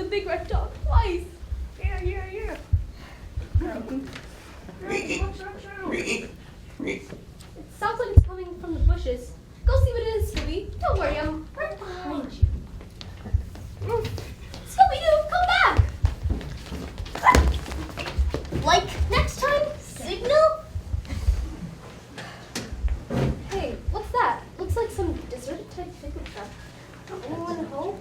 big red dog twice. Yeah. It sounds like it's coming from the bushes. Go see what it is, Scooby. Don't worry, I'm right behind you. Scooby Doo, come back! Like next time? Signal? Hey, what's that? Looks like some deserted type picnic truck. Anyone home?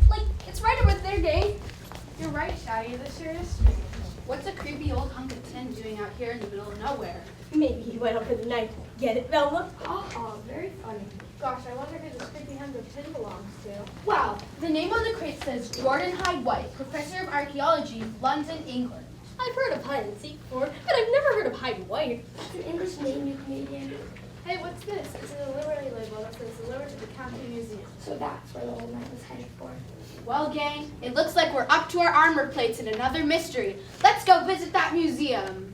Like, it's right over there, gang. You're right, Shaggy. This sure is. What's a creepy old hunk of tin doing out here in the middle of nowhere? Maybe he went up for the night. Get it, Velma? Oh, very funny. Gosh, I wonder who this creepy hunk of tin belongs to. Wow, the name on the crate says Jordan Hyde White, Professor of Archaeology, London, England. I've heard of hide and seek before, but I've never heard of Hyde White. That's an English name, you comedian. Hey, what's this? It's a delivery label that says delivered to the county museum. So that's where the old knight was headed for. Well, gang, it looks like we're up to our armor plates in another mystery. Let's go visit that museum.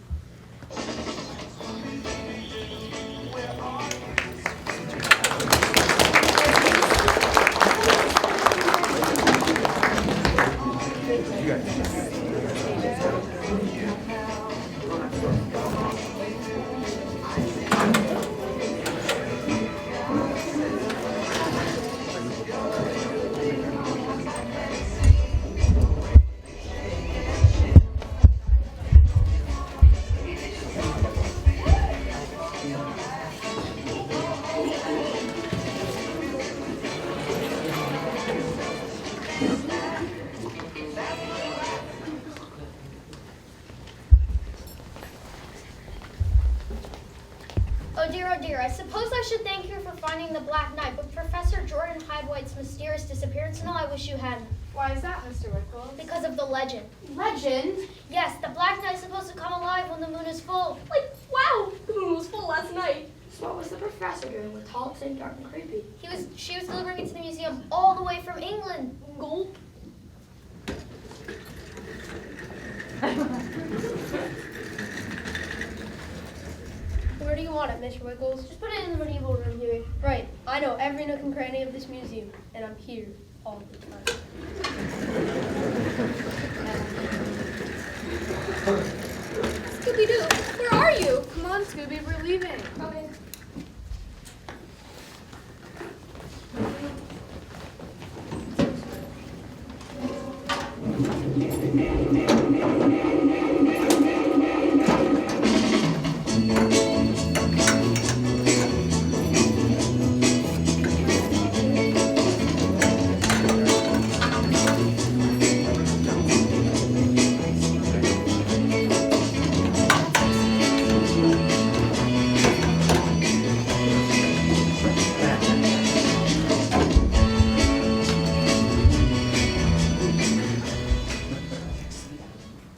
Oh dear, I suppose I should thank you for finding the Black Knight, but Professor Jordan Hyde White's mysterious disappearance, no, I wish you hadn't. Why is that, Mr. Wickles? Because of the legend. Legend? Yes, the Black Knight's supposed to come alive when the moon is full. Like, wow, the moon was full last night. So what was the professor doing with tall, thin, dark, and creepy? She was delivering it to the museum all the way from England. Gulp. Where do you want it, Mr. Wiggles? Just put it in the medieval room here. Right, I know every nook and cranny of this museum, and I'm here all the time. Scooby-Doo, where are you? Come on, Scooby, we're leaving. Okay.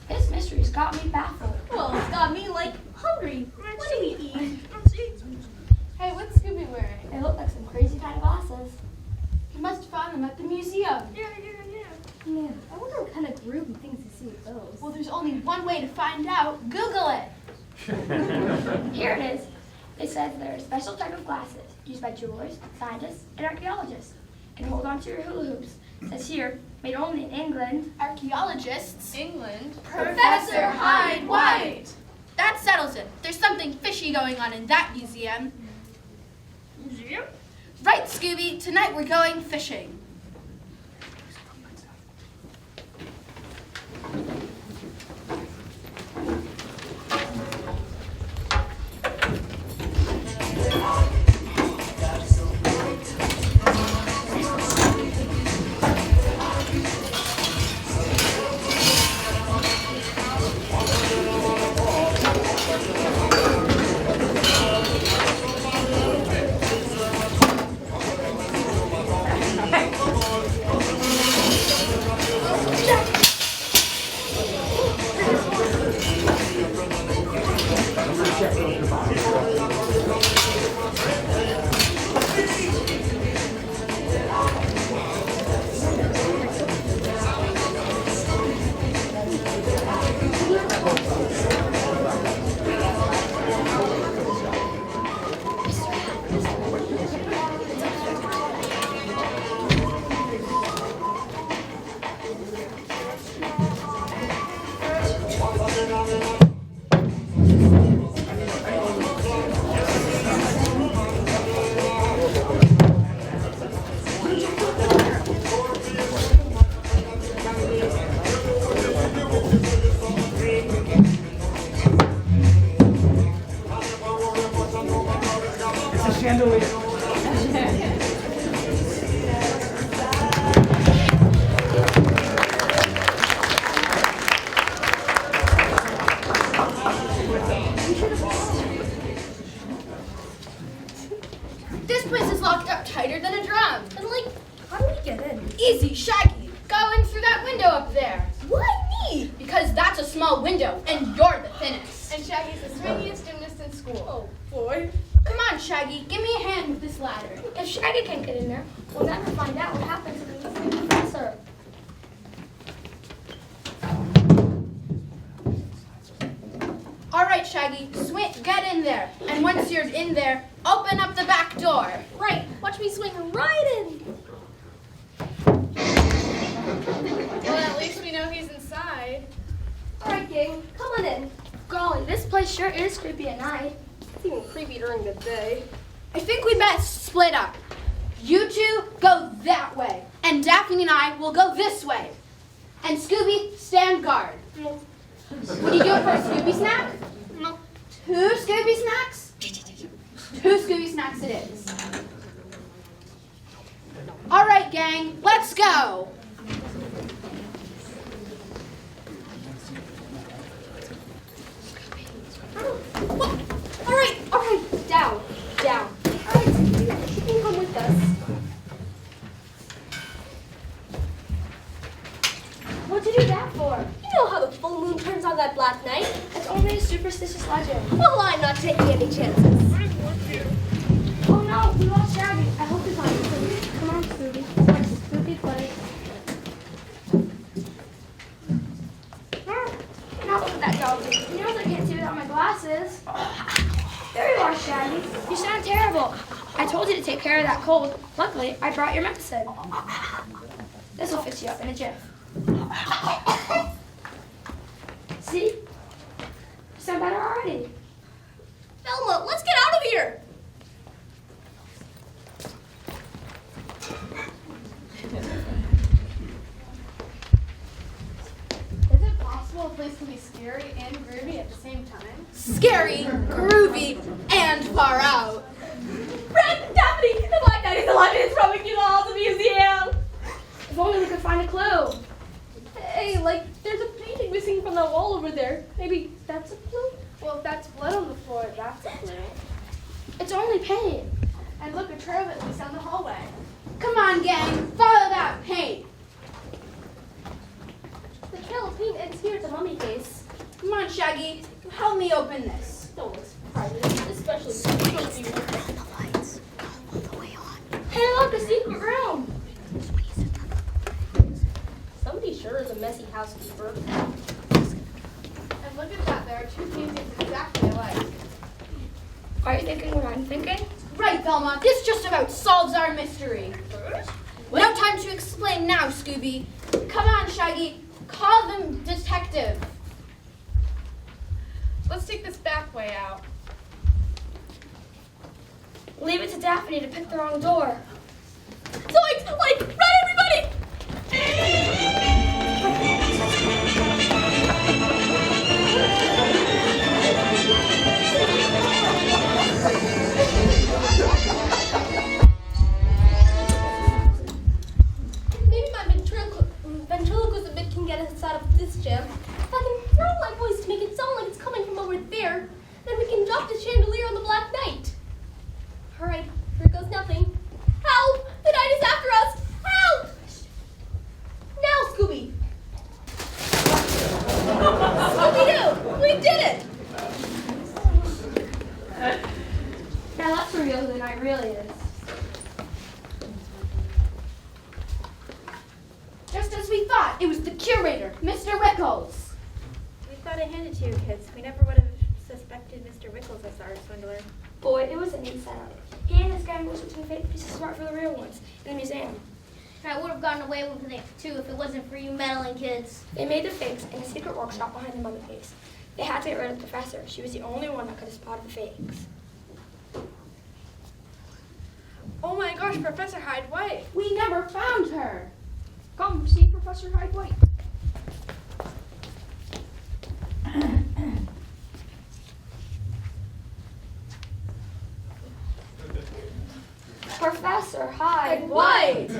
This mystery's got me baffled. Well, it's got me, like, hungry. What do we eat? Hey, what's Scooby wearing? They look like some crazy kind of glasses. You must have found them at the museum. Man, I wonder what kind of groovy things you see with those. Well, there's only one way to find out. Google it. Here it is. It says they're a special type of glasses used by jewelers, scientists, and archaeologists. Can hold on to your hula hoops. It says here, made only in England. Archaeologists. England. Professor Hyde White. That settles it. There's something fishy going on in that museum. Museum? Right, Scooby. Tonight we're going fishing. is locked up tighter than a drum. And like, how do we get in? Easy, Shaggy. Go in through that window up there. Why me? Because that's a small window, and you're the thinnest. And Shaggy's the swingiest gymnast in school. Oh boy. Come on, Shaggy. Give me a hand with this ladder. If Shaggy can't get in there, we'll never find out what happened to the missing professor. All right, Shaggy. Get in there. And once you're in there, open up the back door. Right. Watch me swing right in. Well, at least we know he's inside. All right, gang. Come on in. Golly, this place sure is creepy at night. It's even creepy during the day. I think we best split up. You two go that way, and Daphne and I will go this way. And Scooby, stand guard. Would you do it for a Scooby snack? No. 2 Scooby snacks? 2 Scooby snacks it is. All right, gang, let's go. All right. Down. All right, Scooby, you can come with us. What'd you do that for? You know how the full moon turns on that black night? It's only a superstitious legend. Well, I'm not taking any chances. Oh no, we lost Shaggy. I hope we find him. Come on, Scooby. Let's Scooby play. Now look at that dog. You know I can't see without my glasses. There you are, Shaggy. You sound terrible. I told you to take care of that cold. Luckily, I brought your medicine. This will fix you up in a jiff. See? You sound better already. Velma, let's get out of here. Is it possible a place can be scary and groovy at the same time? Scary, groovy, and far out. Fred, Daphne, the Black Knight is alive and it's probably you all to the museum. If only we could find a clue. Hey, like, there's a painting missing from that wall over there. Maybe that's a clue? Well, if that's blood on the floor, that's a clue. It's only paint. And look, a trail that leads down the hallway. Come on, gang, follow that paint. The trail of paint ends here at the mummy case. Come on, Shaggy, help me open this. Don't look surprised, especially Hey, look, a secret room. somebody sure is a messy housekeeper. And look at that, there are 2 paintings exactly alike. Are you thinking what I'm thinking? Right, Velma, this just about solves our mystery. No time to explain now, Scooby. Come on, Shaggy, call the detective. Let's take this back way out. Leave it to Daphne to pick the wrong door. Like, run everybody! Maybe my ventriloquism bit can get us out of this jam. If I can throw my voice to make it sound like it's coming from over there, then we can drop the chandelier on the Black Knight. All right, here goes nothing. Help! The knight is after us! Help! Now, Scooby! Scooby-Doo! We did it! Now let's reveal who the knight really is. Just as we thought, it was the curator, Mr. Wickles. We thought I handed to you kids. We never would have suspected Mr. Wickles as our swindler. Boy, it was a neat setup. He and his gang were switching fake pieces smart for the real ones in the museum. I would have gotten away with it too if it wasn't for you meddling kids. They made the fakes in a secret workshop behind the mummy case. They had to get rid of the professor. She was the only one that could have spotted the fakes. Oh my gosh, Professor Hyde White. We never found her. Come, see Professor Hyde White. Professor Hyde White!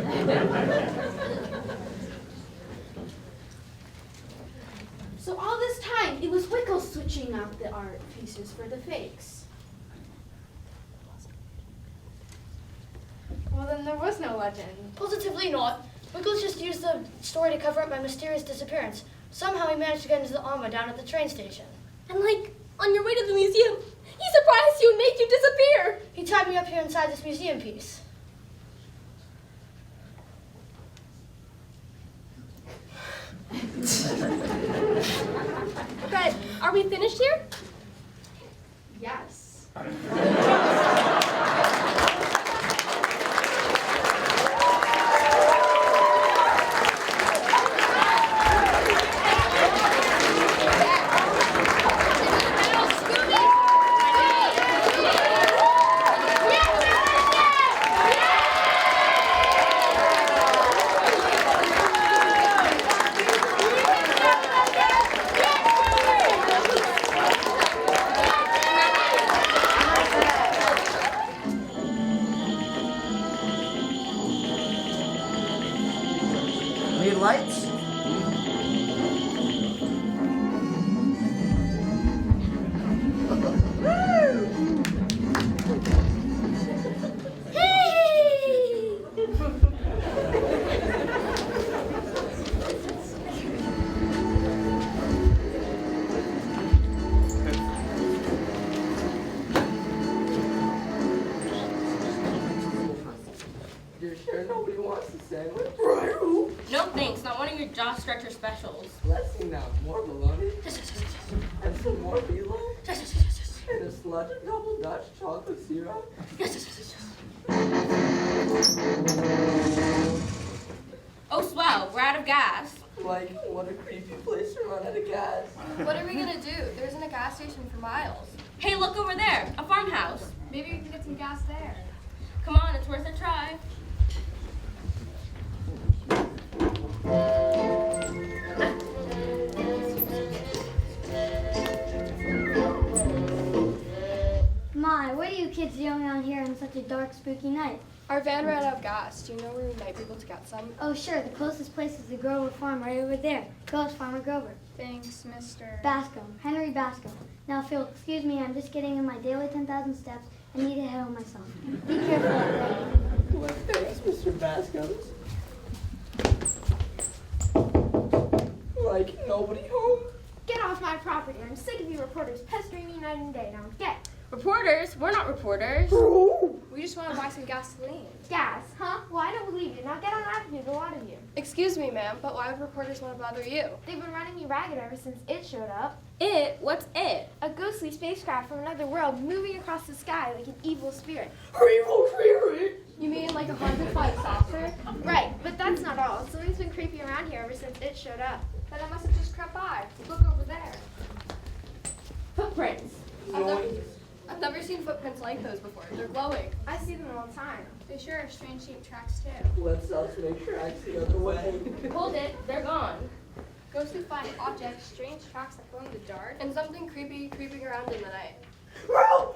So all this time, it was Wickles switching out the art pieces for the fakes. then there was no legend. Positively not. Wiggles just used the story to cover up my mysterious disappearance. Somehow he managed to get into the Alma down at the train station. And like, on your way to the museum, he surprised you and made you disappear. He tied me up here inside this museum piece. But are we finished here? Yes. Need lights? You're sure nobody wants a sandwich? No thanks, not one of your jaw stretcher specials. Let's see now. More bologna and some more phyllo and a sludge of double Dutch chocolate syrup. Oh swell, we're out of gas. Like, what a creepy place to run out of gas. What are we gonna do? There isn't a gas station for miles. Hey, look over there, a farmhouse. Maybe we can get some gas there. Come on, it's worth a try. My, what are you kids doing out here on such a dark, spooky night? Our van ran out of gas. Do you know where we might be able to get some? Oh, sure. The closest place is the Grover Farm right over there. Go as Farmer Grover. Thanks, Mr. Bascom. Henry Bascom. Now, Phil, excuse me. I'm just getting in my daily 10,000 steps. I need to heal myself. Be careful out there. Well, thanks, Mr. Bascom's. Like, nobody home? Get off my property. I'm sick of you reporters pestering me night and day. Now get. Reporters? We're not reporters. We just want to buy some gasoline. Gas, huh? Well, I don't believe you. Now get on out of here, the lot of you. Excuse me, ma'am, but why would reporters want to bother you? They've been running me ragged ever since it showed up. It? What's it? A ghostly spacecraft from another world moving across the sky like an evil spirit. You mean like a haunted flying saucer? Right, but that's not all. Something's been creeping around here ever since it showed up. Then I must have just crept by. Look over there. Footprints. I've never seen footprints like those before. They're glowing. I see them all the time. They sure are strange shaped tracks too. Let's us make sure I see the other way. Hold it, they're gone. Ghostly flying objects, strange tracks that glow in the dark. And something creepy creeping around in the night. Row!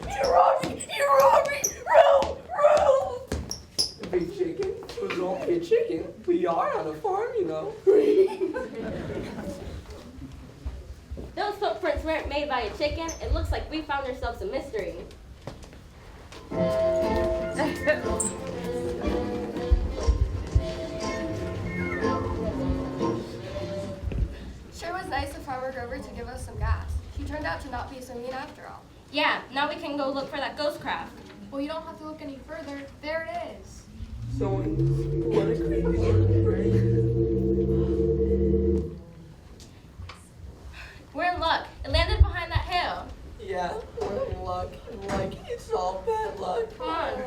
You robbed me! You robbed me! Row! Big chicken? It was only a chicken. We are on a farm, you know. Those footprints weren't made by a chicken. It looks like we found ourselves a mystery. Sure was nice of Farmer Grover to give us some gas. He turned out to not be so mean after all. Yeah, now we can go look for that ghost craft. Well, you don't have to look any further. There it is. So, what a creepy little bird. We're in luck. It landed behind that hill. Yeah, we're in luck. Like, it's all bad luck. Come on.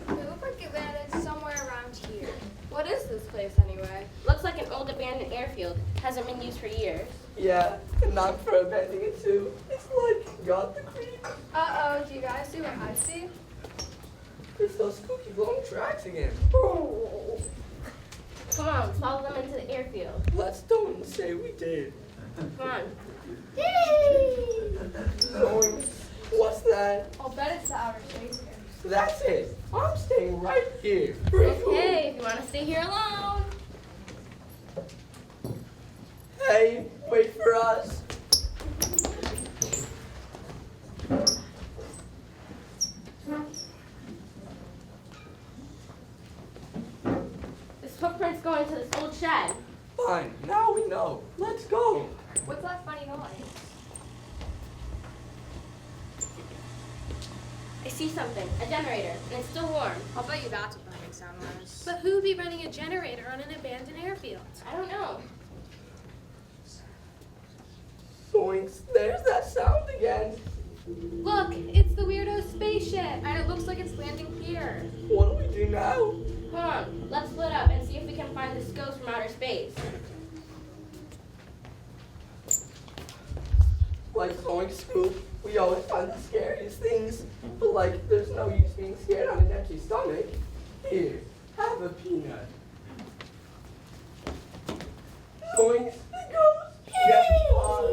It looked like it landed somewhere around here. What is this place anyway? Looks like an old abandoned airfield. Hasn't been used for years. Yeah, and not for abandoning it too. It's like, got the creep. Uh-oh, do you guys see what I see? It's those spooky glowing tracks again. Come on, let's follow them into the airfield. Let's don't say we did. Come on. Going, what's that? I'll bet it's the outer space here. That's it. I'm staying right here. Okay, if you want to stay here alone. Hey, wait for us. going to this old shed. Fine, now we know. Let's go. What's that funny noise? I see something, a generator, and it's still warm. I'll bet you that's what that big sound was. But who'd be running a generator on an abandoned airfield? I don't know. Zoinks, there's that sound again. Look, it's the weirdo spaceship. And it looks like it's landing here. What do we do now? Come on, let's split up and see if we can find this ghost from outer space. Like Zoinks Scoop, we always find the scariest things. But like, there's no use being scared on an empty stomach. Here, have a peanut. Zoinks, the ghost. Get lost.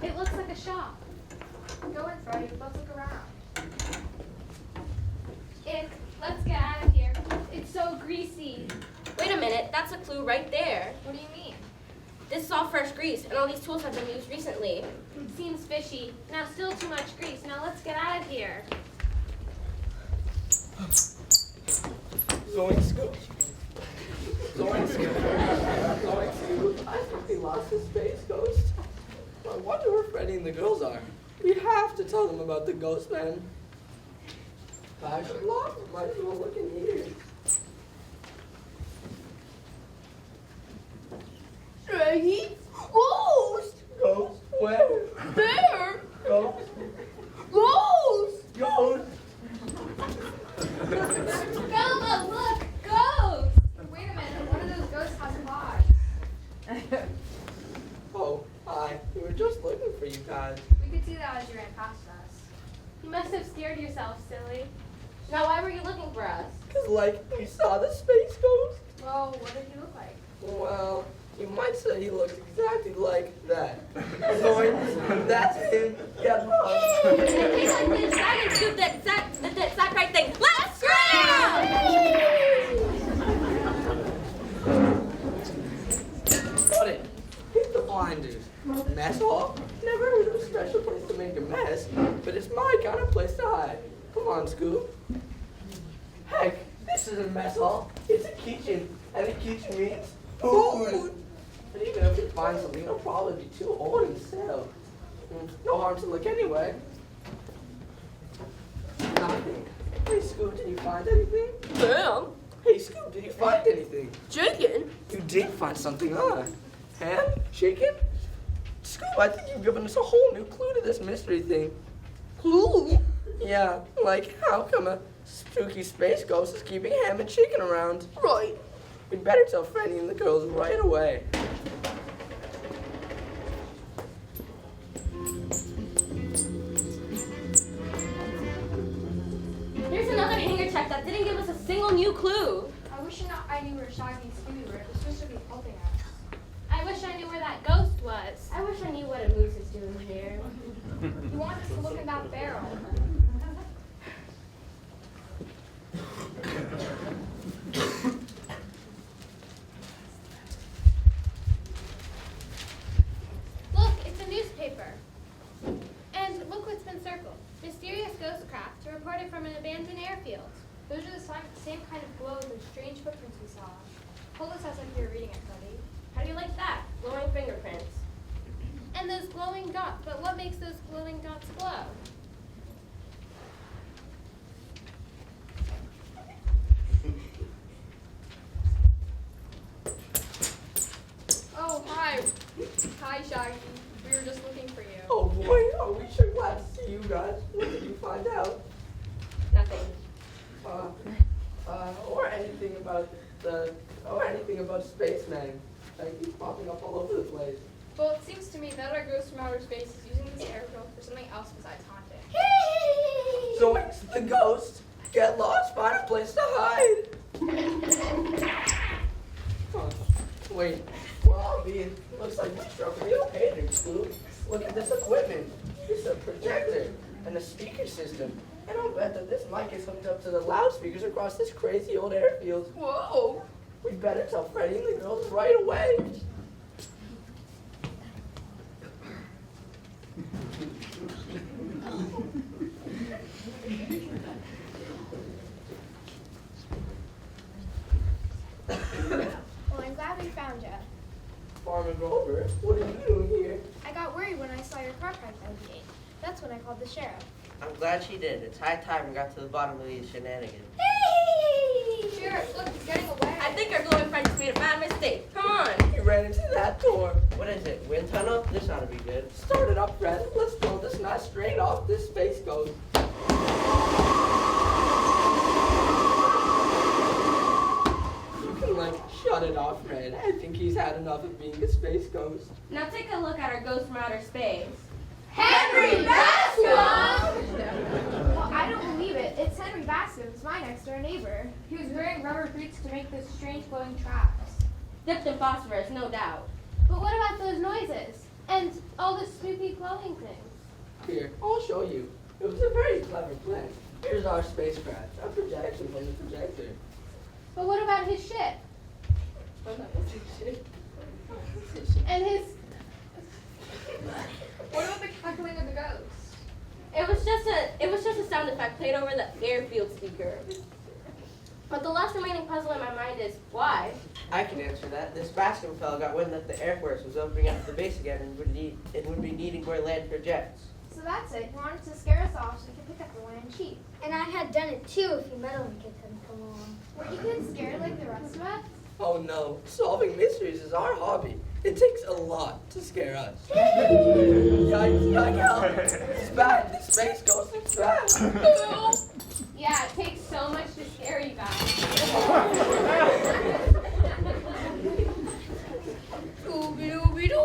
It looks like a shop. Go in, Freddie. Let's look around. Ick, let's get out of here. It's so greasy. Wait a minute, that's a clue right there. What do you mean? This is all fresh grease, and all these tools have been used recently. Seems fishy. Now still too much grease. Now let's get out of here. Zoinks Scoop. Zoinks Scoop. Zoinks Scoop. I think we lost the space ghost. I wonder where Freddy and the girls are. We have to tell them about the ghost man. I should lock them. Might as well look in here. Shaggy? Ghost! Ghost? Where? There! Ghost? Ghost! Ghost? Velma, look! Ghost! Wait a minute. One of those ghosts has a pod. Oh, hi. We were just looking for you guys. We could see that as you ran past us. You must have scared yourself, silly. Now, why were you looking for us? Cause like, we saw the space ghost. Well, what did he look like? Well, you might say he looks exactly like that. Zoinks, that's him. Get lost. And things like this, I can scoop that sack right thing. Let's scram! Got it. Hit the blinders. Mess hall? Never heard of a special place to make a mess, but it's my kind of place to hide. Come on, Scoop. Heck, this isn't a mess hall. It's a kitchen, and a kitchen means food. But even if we find something, it'll probably be too old to sell. No harm to look anyway. Nothing. Hey, Scoop, did you find anything? Ham? Hey, Scoop, did you find anything? Chicken? You did find something, huh? Ham? Chicken? Scoop, I think you've given us a whole new clue to this mystery thing. Clue? Yeah, like how come a spooky space ghost is keeping ham and chicken around? Right. We'd better tell Freddy and the girls right away. Here's another hanger check that didn't give us a single new clue. I wish I knew where Shaggy and Scooby were. They're supposed to be helping us. I wish I knew where that ghost was. I wish I knew what a moose is doing here. He wants us to look in that barrel. Look, it's a newspaper. And look what's been circled. Mysterious ghost craft reported from an abandoned airfield. Those are the same kind of glows and strange footprints we saw. Hold us sounds like you were reading it, Freddie. How do you like that? Glowing fingerprints. And those glowing dots. But what makes those glowing dots glow? Oh, hi. Hi, Shaggy. We were just looking for you. Oh boy, are we sure glad to see you guys. What did you find out? Nothing. Or anything about spaceman. Like he's popping up all over the place. Well, it seems to me that our ghost from outer space is using this airfield for something else besides haunting. Zoinks, the ghost. Get lost, find a place to hide. Huh. Wait, well, looks like we struck real haters, Scoop. Look at this equipment. It's a projector. and a speaker system. And I'll bet that this mic is hooked up to the loudspeakers across this crazy old airfield. Whoa! We better tell Freddie and the girls right away. Well, I'm glad we found you. Farmer Grover, what are you doing here? I got worried when I saw your car parked by the gate. That's when I called the sheriff. I'm glad she did. It's high time we got to the bottom of these shenanigans. Hey! Sheriff, look, he's getting away. I think our glowing friend just made a bad mistake. Come on. You ran into that door. What is it? Wind tunnel? This ought to be good. Start it up, Fred. Let's throw this knot straight off this space ghost. You can, shut it off, Fred. I think he's had enough of being a space ghost. Now take a look at our ghost from outer space. Henry Bascom! Well, I don't believe it. It's Henry Bascom. It's my next door neighbor. He was wearing rubber boots to make those strange glowing tracks. Dipped in phosphorus, no doubt. But what about those noises? And all the spooky glowing things? Here, I'll show you. It was a very clever plan. Here's our spacecraft, a projection from the projector. But what about his ship? And his... What about the cackling of the ghosts? It was just a sound effect played over the airfield speaker. But the last remaining puzzle in my mind is why? I can answer that. This Bascom fellow got wind that the Air Force was opening up the base again and would be needing more land for jets. So that's it. He wanted to scare us off so we could pick up the land cheap. And I had done it too if you meddling kids hadn't come along. Were you kids scared like the rest of us? Oh no, solving mysteries is our hobby. It takes a lot to scare us. Yikes, help. It's bad, the space ghost is bad. Yeah, it takes so much to scare you guys. Scooby Doo.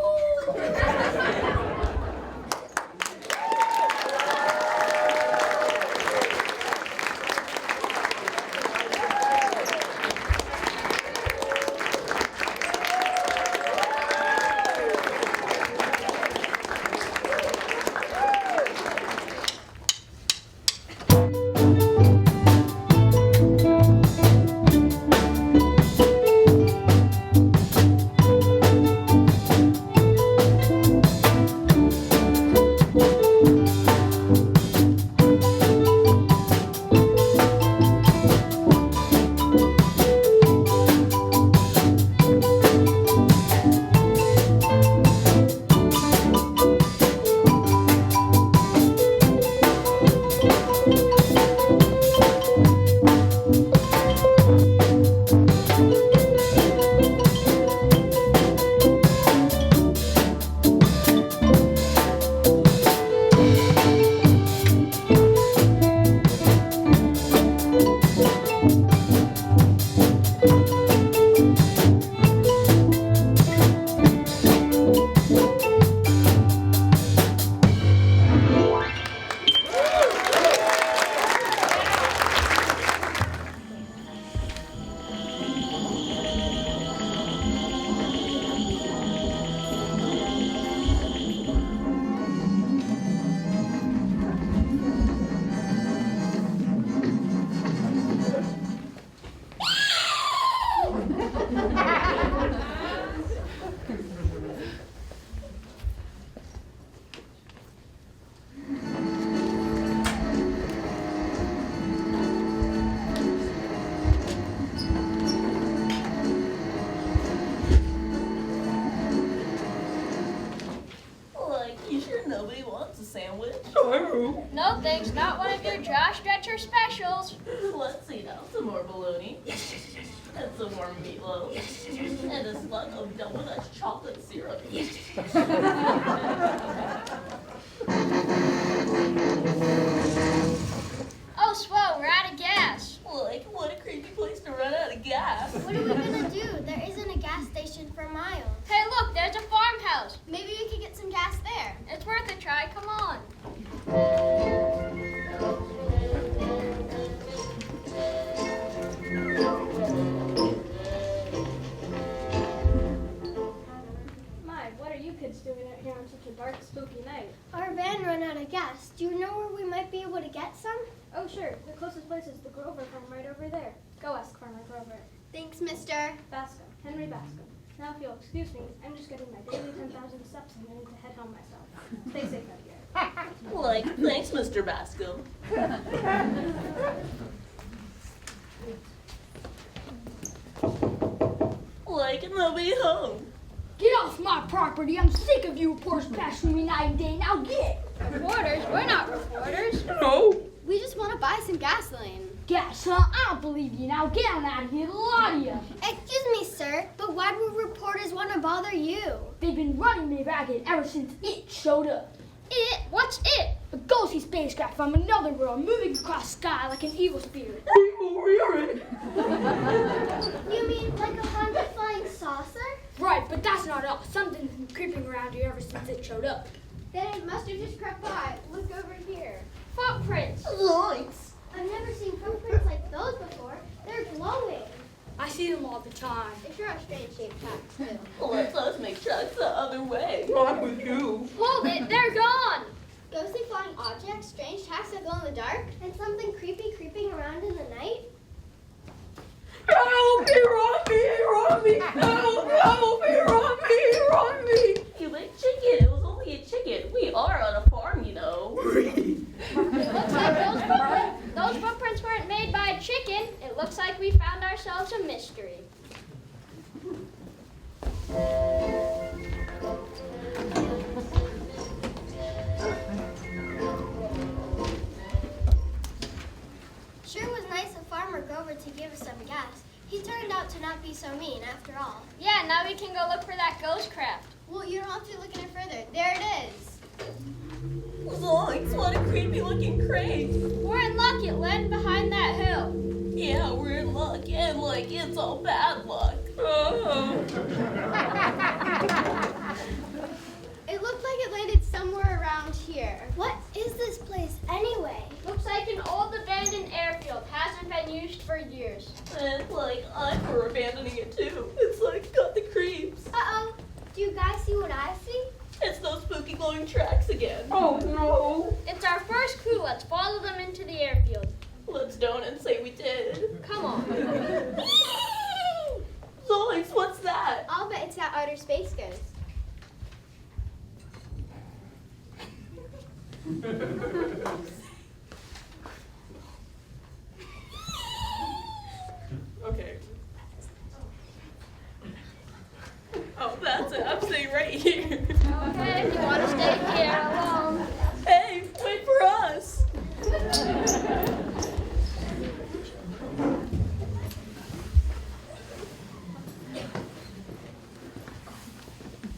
No thanks, not one of your Josh Dretcher specials. Let's see now, some more bologna. And some more meatloaf. And a slug of double Dutch chocolate syrup. Oh, swell, we're out of gas. Like, what a creepy place to run out of gas. What are we gonna do? There isn't a gas station for miles. Hey, look, there's a farmhouse. Maybe we could get some gas there. It's worth a try, come on. My, what are you kids doing out here on on such a dark, spooky night. Our van ran out of gas. Do you know where we might be able to get some? Oh, sure. The closest place is the Grover farm right over there. Go ask Farmer Grover. Thanks, mister. Bascom. Henry Bascom. Now, if you'll excuse me, I'm just getting my daily 10,000 steps and I need to head home myself. Stay safe out here. Like, thanks, Mr. Bascom. Like, and they'll be home. Get off my property. I'm sick of you reporters pestering me night and day. Now get. Reporters? We're not reporters. No. We just want to buy some gasoline. Gas, huh? I don't believe you. Now get on out of here, the lot of you. Excuse me, sir, but why would reporters want to bother you? They've been running me ragged ever since it showed up. It? What's it? A ghostly spacecraft from another world moving across the sky like an evil spirit. You mean like a haunted flying saucer? Right, but that's not all. Something's been creeping around here ever since it showed up. Then it must have just crept by. Look over here. Footprints! Yikes. I've never seen footprints like those before. They're glowing. I see them all the time. They sure are strange shaped tracks, too. Let's us make tracks the other way. Not with you. Hold it! They're gone! Ghostly flying objects, strange tracks that glow in the dark, and something creepy creeping around in the night. Help! You're on me! You're on me! Help! Help! You're on me! You're on me! You like chicken. It was only a chicken. We are on a farm, you know. Looks like those footprints weren't made by a chicken. It looks like we found ourselves a mystery. Sure was nice of Farmer Grover to give us some gas. He turned out to not be so mean after all. Yeah, now we can go look for that ghost craft. Well, you don't have to look any further. There it is. Yikes, what a creepy looking crate. We're in luck. It led behind that hill. Yeah, we're in luck, and like, it's all bad luck. It looked like it landed somewhere around here. What is this place anyway? Looks like an old abandoned airfield. Hasn't been used for years. And like, I'm for abandoning it too. It's like, got the creeps. Uh-oh. Do you guys see what I see? It's those spooky glowing tracks again. Oh no! It's our first clue. Let's follow them into the airfield. Let's don't and say we did. Come on. Zoinks, what's that? I'll bet it's that outer space ghost. Okay. Oh, that's it. I'm staying right here. Okay, if you want to stay here alone. Hey, wait for us.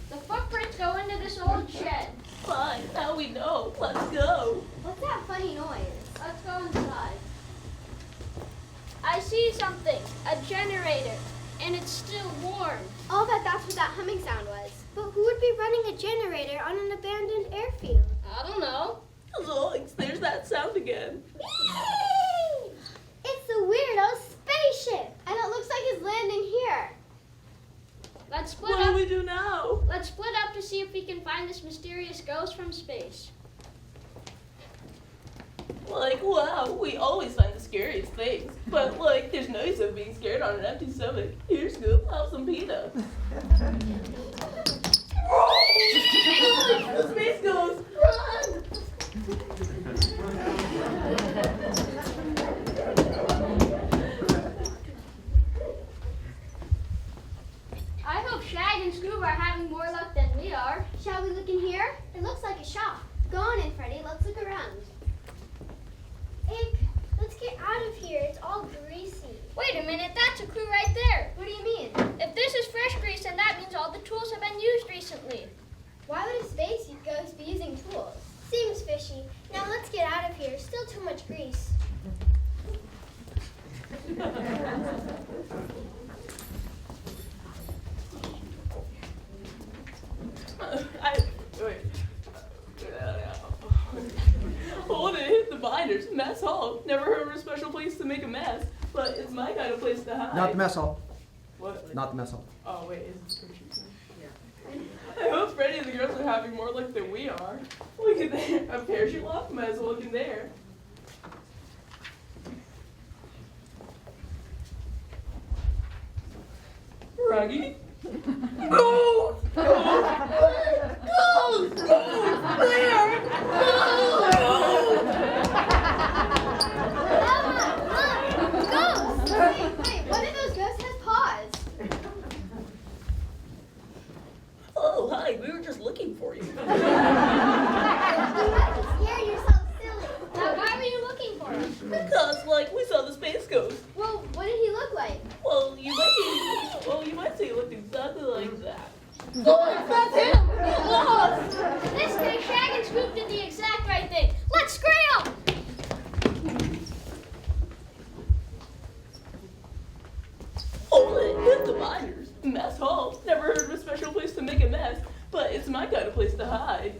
The footprints go into this old shed. Fine, now we know. Let's go. What's that funny noise? Let's go inside. I see something. A generator. And it's still warm. I'll bet that's what that humming sound was. But who would be running a generator on an abandoned airfield? I don't know. Zoinks, there's that sound again. It's the weirdo spaceship! And it looks like it's landing here. Let's split What do up. we do now? Let's split up to see if we can find this mysterious ghost from space. Like, wow, we always find the scariest things. But, like, there's no use of being scared on an empty stomach. Here, Scoop, have some pita. The space ghost, run! I hope Shag and Scoob are having more luck than we are. Shall we look in here? It looks like a shop. Go on in, Freddie. Let's look around. Ick, let's get out of here. It's all greasy. Wait a minute, that's a clue right there. What do you mean? If this is fresh grease, then that means all the tools have been used recently. Why would a space ghost be using tools? Seems fishy. Now let's get out of here. Still too much grease. Wait. Hold it, hit the binders. Mess hall. Never heard of a special place to make a mess, but it's my kind of place to hide. Not the mess hall. What? Not the mess hall. Oh, wait, is this pretty true? Yeah. I hope Freddy and the girls are having more luck than we are. Look at there. A parachute lock? Might as well look in there. Ruggy? Go! Go! There! Ghosts! Wait, one of those ghosts has paws. Oh, hi. We were just looking for you. You have to scare yourself silly. Now, why were you looking for him? Because, like, we saw the space ghost. Well, what did he look like? Well, you might say he looked exactly like that. That's him! You lost! This guy, Shag and Scoop did the exact right thing. Let's scram! Oh, hit the miners. Mess hall. Never heard of a special place to make a mess, but it's my kind of place to hide.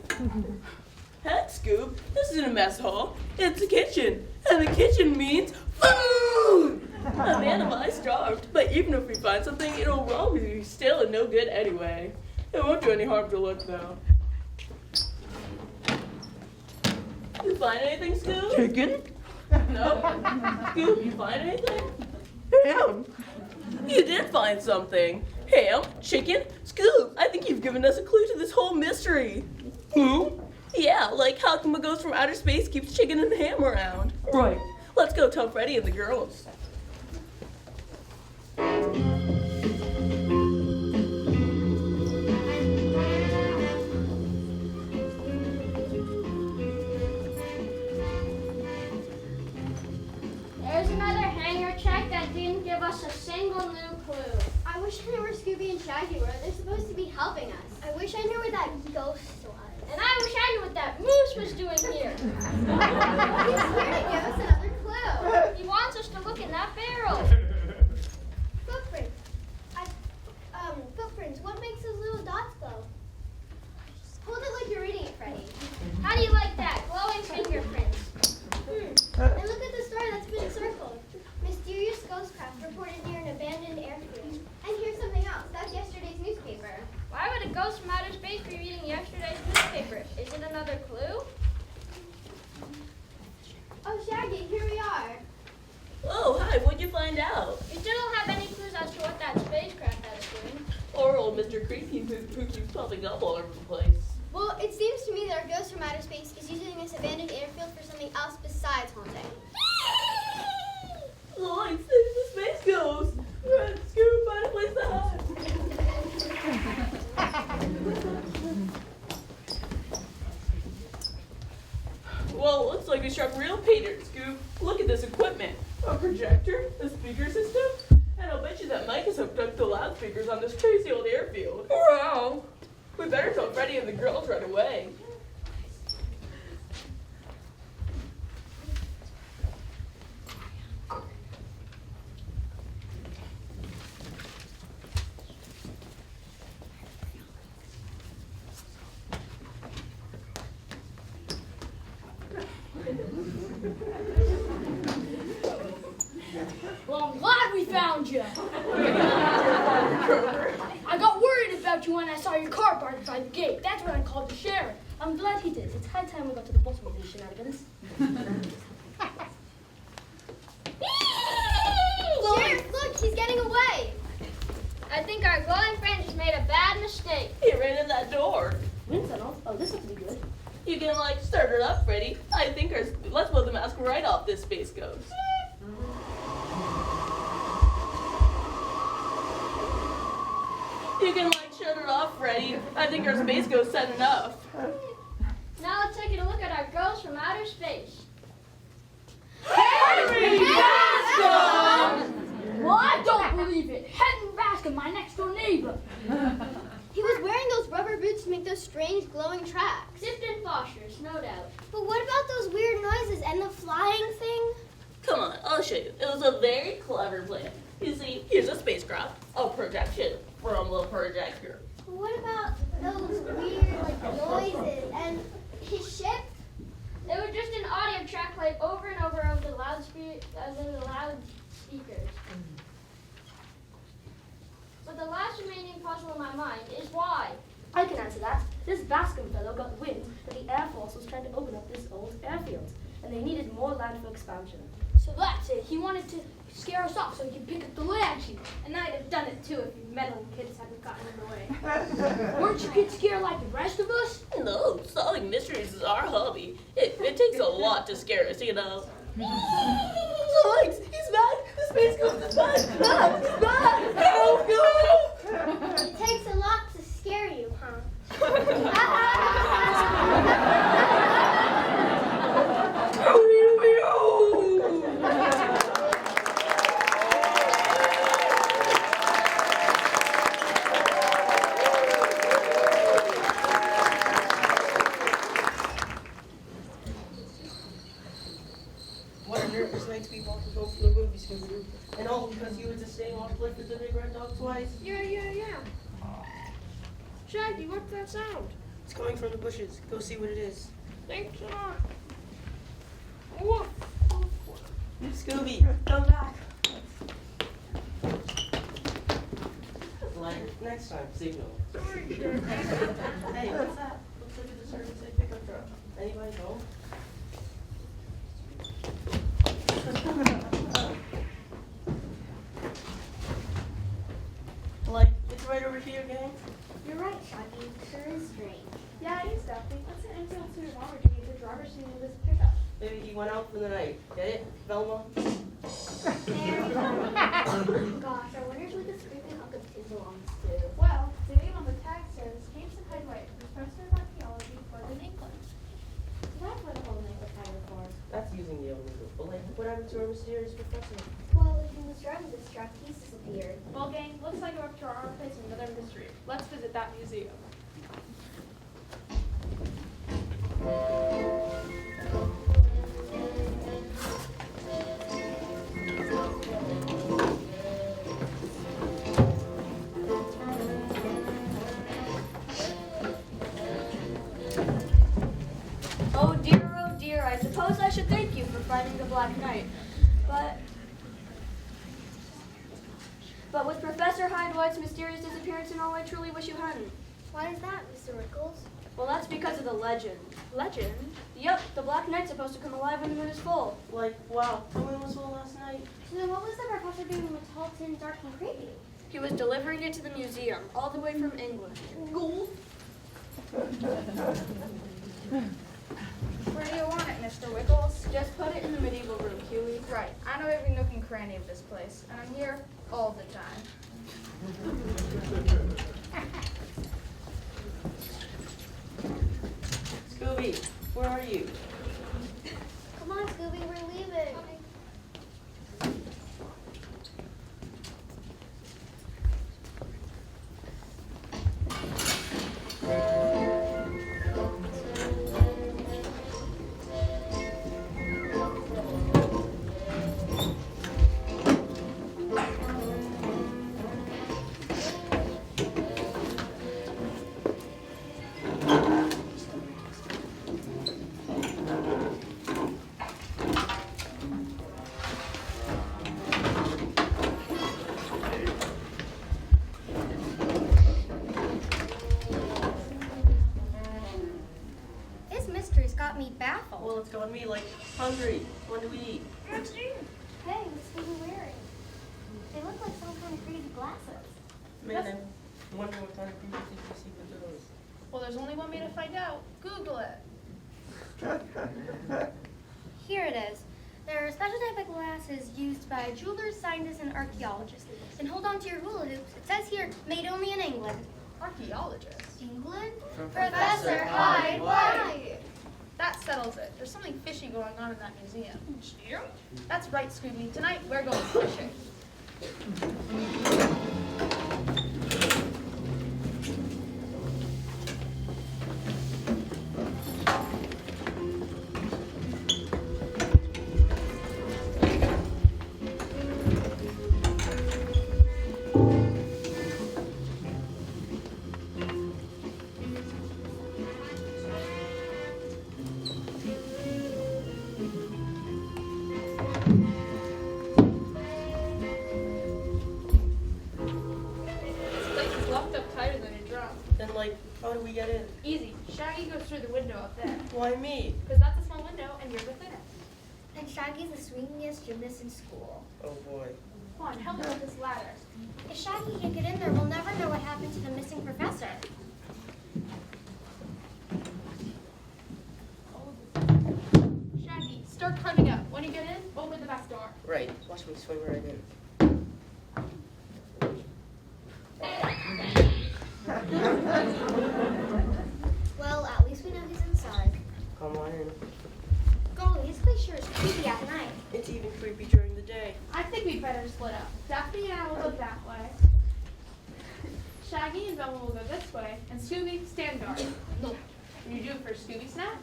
Heck, Scoop, this isn't a mess hall. It's a kitchen. And the kitchen means food! A man of I starved, but even if we find something, it'll probably be stale and no good anyway. It won't do any harm to look, though. You find anything, Scoop? Chicken? No? Scoop, you find anything? Ham? You did find something. Ham, chicken, Scoop, I think you've given us a clue to this whole mystery. Who? Yeah, like how come a ghost from outer space keeps chicken and ham around? Right. Let's go tell Freddy and the girls. There's another hangar check that didn't give us a single new clue. I wish I knew where Scooby and Shaggy were. They're supposed to be helping us. I wish I knew where that ghost was. And I wish I knew what that moose was doing here. He's here to give us another clue. He wants us to look in that barrel. Footprints. Footprints. What makes those little dots glow? Hold it like you're reading it, Freddy. How do you like that? Glowing fingerprints. And look at the star that's been circled. Mysterious ghost craft reported near an abandoned airfield. And here's something else. That's yesterday's newspaper. Why would a ghost from outer space be reading yesterday's newspaper? Is it another clue? Oh, Shaggy, here we are. Oh, hi, what'd you find out? We still don't have any clues as to what that spacecraft is doing. Or old Mr. Creepy who keeps popping up all over the place. Well, it seems to me that our ghost from outer space is using this abandoned airfield for something else besides haunting. Oh, it's the space ghost. Run, Scoop, find a place to hide. Well, looks like we struck real pay dirt, Scoop. Look at this equipment. A projector, a speaker system, and I'll bet you that Mike is hooked up to loudspeakers on this crazy old airfield. Wow. We better tell Freddy and the girls right away. Well, I'm glad we found you. I got worried about you when I saw your car parked by the gate. That's when I called the sheriff. I'm glad he did. It's high time we got to the bottom of these shenanigans. Sheriff, look, he's getting away. I think our glowing friend just made a bad mistake. He ran in that door. Wind tunnel? Oh, this looks to be good. You can, like, start it up, Freddy. I think let's blow the mask right off this space ghost. You can, like, shut it off, Freddy. I think our space ghost said enough. Now let's take a look at our ghost from outer space. Henry Bascom! Well, I don't believe it. Henry Bascom, my next door neighbor. He was wearing those rubber boots to make those strange glowing tracks. Dipped in phosphorus, no doubt. But what about those weird noises and the flying thing? Come on, I'll show you. It was a very clever plan. You see, here's a spacecraft, a projection from the projector. What about those weird noises and his ship? It was just an audio track played over and over the loudspeakers. But the last remaining puzzle in my mind is why. I can answer that. This Bascom fellow got wind that the Air Force was trying to open up this old airfield, and they needed more land for expansion. So that's it. He wanted to scare us off so he could pick up the land. And I'd have done it too if you meddling kids hadn't gotten in the way. Weren't you kids scared like the rest of us? No, solving mysteries is our hobby. It takes a lot to scare us, you know. Zoinks! He's back! The Space Ghost is back! Ah, he's back! Help, go! It takes a lot to scare you, huh? What a nervous night to be walking home from the movie, Scooby Doo. And all because you were just staying off cliff with the big red dog twice. Yeah. Shaggy, what's that sound? It's coming from the bushes. Go see what it is. Thanks a lot. Scooby, come back. Like, next time, signal. Hey, what's that? Looks like a deserted state pickup truck. Anybody home? Like, it's right over here, gang. You're right, Shaggy. Sure is strange. Yeah, he's definitely. What's an airfield to his armor to get the driver's seat of this pickup? Maybe he went out for the night. Get it, Velma? Gosh, I wonder who this creeping hunk of tin belongs to. Well, the name on the tag says James Hideaway, Professor of Archaeology for the England. That's what a whole night was hired for. That's using the old Google. But like, what happened to our mysterious professor? Well, if he was driving this truck, he's disappeared. Well, gang, looks like we're up to our armpits in another mystery. Let's visit that museum. Oh dear, I suppose I should thank you for finding the Black Knight. But with Professor Hindwhite's mysterious disappearance and all, I truly wish you hadn't. Why is that, Mr. Rickles? Well, that's because of the legend. Legend? Yep, the Black Knight's supposed to come alive when the moon is full. Like, wow, the moon was full last night. So then what was the professor doing with tall, tin, dark, and creepy? He was delivering it to the museum, all the way from England. Where do you want it, Mr. Wiggles? Just put it in the medieval room, Huey. Right, I know every nook and cranny of this place, and I'm here all the time. Scooby, where are you? Come on, Scooby, we're leaving. This mystery's got me baffled. Well, it's got me, like, hungry. When do we eat? Hey, what's Scooby wearing? They look like some kind of crazy glasses. Man, I'm wondering what kind of people did you see with those? Well, there's only one way to find out. Google it. Here it is. There are special type of glasses used by jewelers, scientists, and archaeologists. And hold on to your hula hoops. It says here, made only in England. Archaeologists. England? Professor Hyde-White. That settles it. There's something fishy going on in that museum. That's right, Scooby. Tonight we're going fishing. Shaggy goes through the window up there. Why me? Because that's a small window and you're within it. And Shaggy's the swingiest gymnast in school. Oh boy. Come on, help me with this ladder. If Shaggy can't get in there, we'll never know what happened to the missing professor. Shaggy, start climbing up. When you get in, open the back door. Right. Watch me swing right in. Well, at least we know he's inside. Come on in. Golly, this place sure is creepy at night. It's even creepy during the day. I think we'd better split up. Daphne and I will go that way. Shaggy and Velma will go this way, and Scooby, stand guard. Can you do it for Scooby Snap?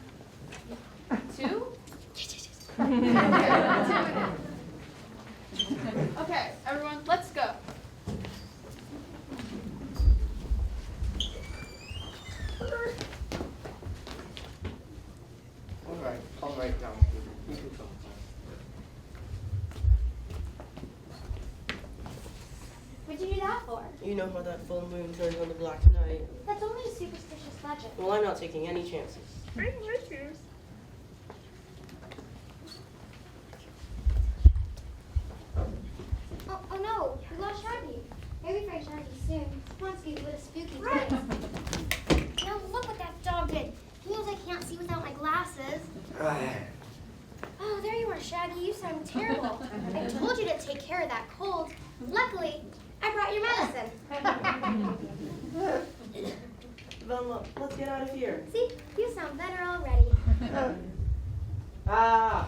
2? Okay, everyone, let's go. All right, now. You can go. What'd you do that for? You know how that full moon turns on the black night. That's only a superstitious legend. Well, I'm not taking any chances. Bring Richards. Oh no, we lost Shaggy. Maybe find Shaggy soon. Scooby, what a spooky place. Now look what that dog did. He knows I can't see without my glasses. Oh, there you are, Shaggy. You sound terrible. I told you to take care of that cold. Luckily, I brought your medicine. Velma, let's get out of here. See, you sound better already. Ah!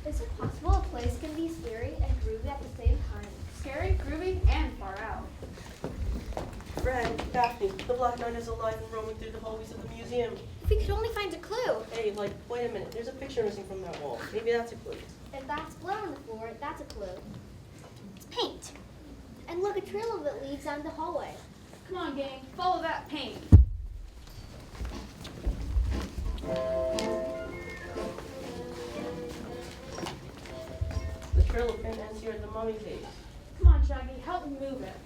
Is it possible a place can be scary and groovy at the same time? Scary, groovy, and far out. Fred, Daphne, the Black Knight is alive and roaming through the hallways of the museum. If we could only find a clue. Hey, wait a minute. There's a picture missing from that wall. Maybe that's a clue. If that's blood on the floor, that's a clue. It's paint. And look, a trail of it leads down the hallway. Come on, gang, follow that paint. The trail of paint ends here at the mummy cave. Come on, Shaggy, help me move it.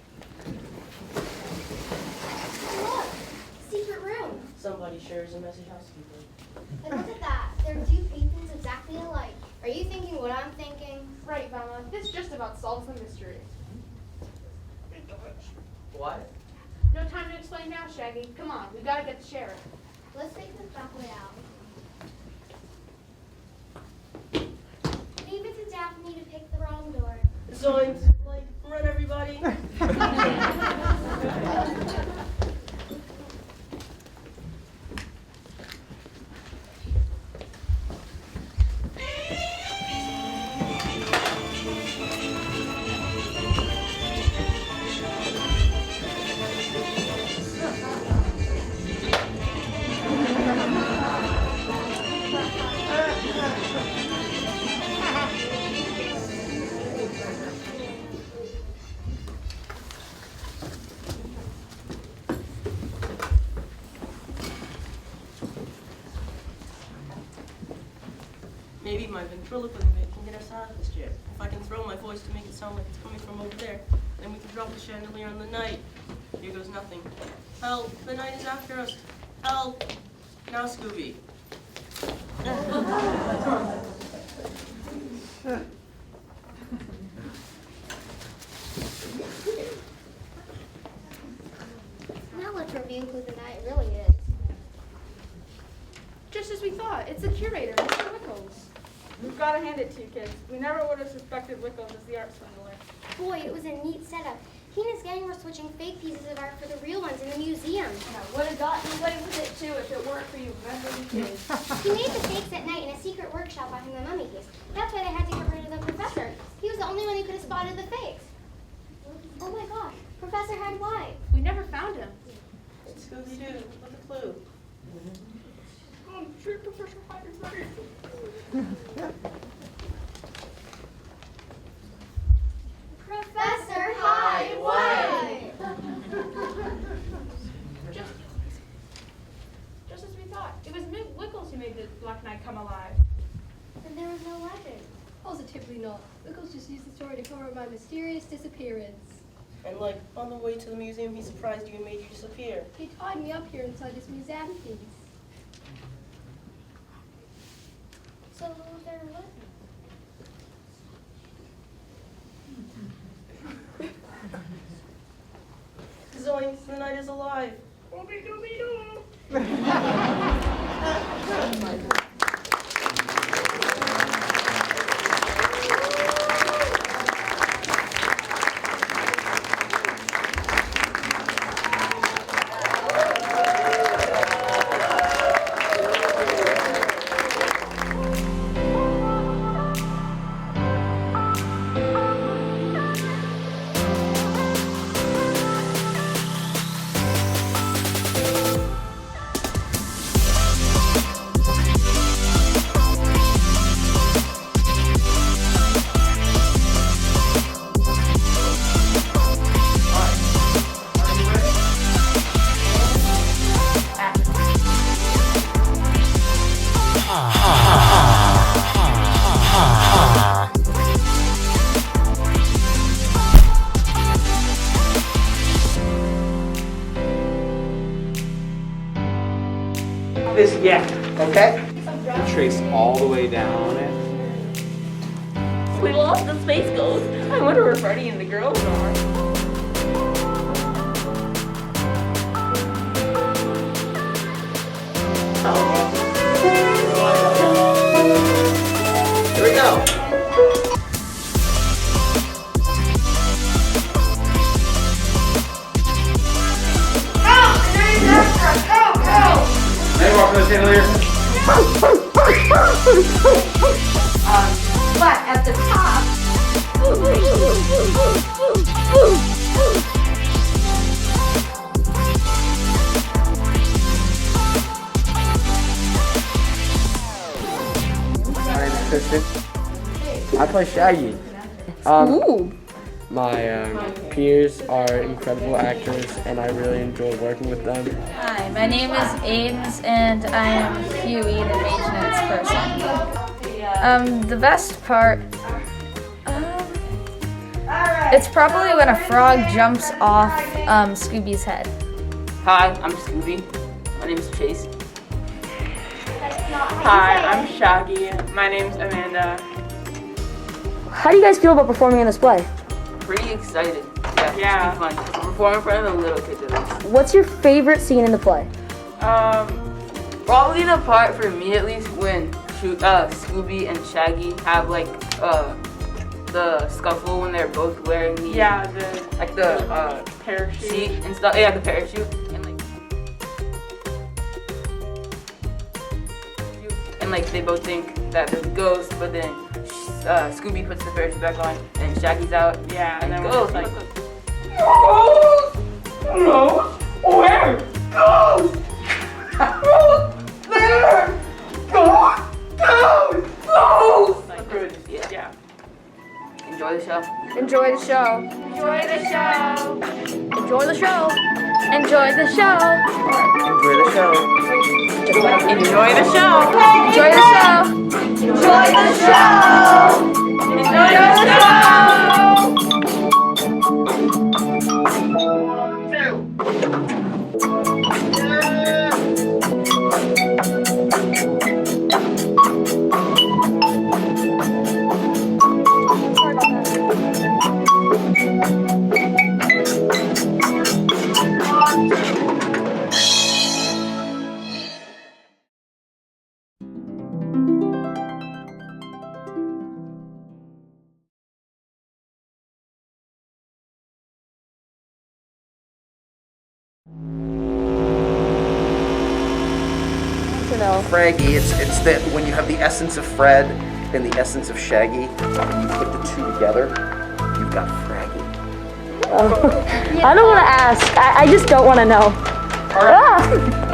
Look, secret room. Somebody sure is a messy housekeeper. And look at that. There are two paintings exactly alike. Are you thinking what I'm thinking? Right, Velma, this just about solves the mystery. What? No time to explain now, Shaggy. Come on, we gotta get the sheriff. Let's take this back way out. Leave it to Daphne to pick the wrong door. Zoinks! Run everybody! Maybe my ventriloquism bit can get us out of this jam. If I can throw my voice to make it sound like it's coming from over there, then we can drop the chandelier on the night. Here goes nothing. Help! The night is after us! Help! Now, Scooby. Now let's review who the knight really is. Just as we thought, it's the curator, Mr. Wickles. We've got to hand it to you, kids. We never would have suspected Wickles as the art swindler. Boy, it was a neat setup. He and his gang were switching fake pieces of art for the real ones in the museum. Would have gotten away with it too if it weren't for you meddling kids. He made the fakes at night in a secret workshop behind the mummy case. That's why they had to get rid of the professor. He was the only one who could have spotted the fakes. Oh my gosh, Professor Hyde White. We never found him. It's Scooby Doo with a clue. True professional fighters. Professor Highway! Just as we thought. It was Wickles who made the Black Knight come alive. And there was no legend. Positively not. Wickles just used the story to cover up my mysterious disappearance. And like, on the way to the museum, he surprised you and made you disappear. He tied me up here inside this museum piece. So who was there with me? Zoinks, the knight is alive. This yak, okay? Trace all the way down it. We lost the space ghost. I wonder where Freddy and the girls are. Here we go. Meadowbrook from the chandelier. But at the top. My name is Tristan. I play Shaggy. My peers are incredible actors, and I really enjoy working with them. Hi, my name is Aidens, and I am Huey, the maintenance person. The best part, it's probably when a frog jumps off Scooby's head. Hi, I'm Scooby. My name's Chase. Hi, I'm Shaggy. My name's Amanda. How do you guys feel about performing in this play? Pretty excited. Yeah. It's gonna be fun. Perform in front of the little kids at least. What's your favorite scene in the play? Probably the part for me at least when Scooby and Shaggy have like the scuffle when they're both wearing the the parachute seat and stuff. Yeah, the parachute and like they both think that there's a ghost, but then Scooby puts the parachute back on and Shaggy's out. Yeah, and then we're like, ghost! Hello? Where? Ghost! Ghost! There! Ghost! Ghost! Ghost! Like, good. Yeah. Enjoy the show. Enjoy the show. Enjoy the show. Enjoy the show. Enjoy the show. Enjoy the show. Enjoy the show. Enjoy the show. Enjoy the show. Enjoy the Fraggy, it's that when you have the essence of Fred and the essence of Shaggy, and you put the two together, you've got Fraggy. I don't want to ask. I just don't want to know. All right.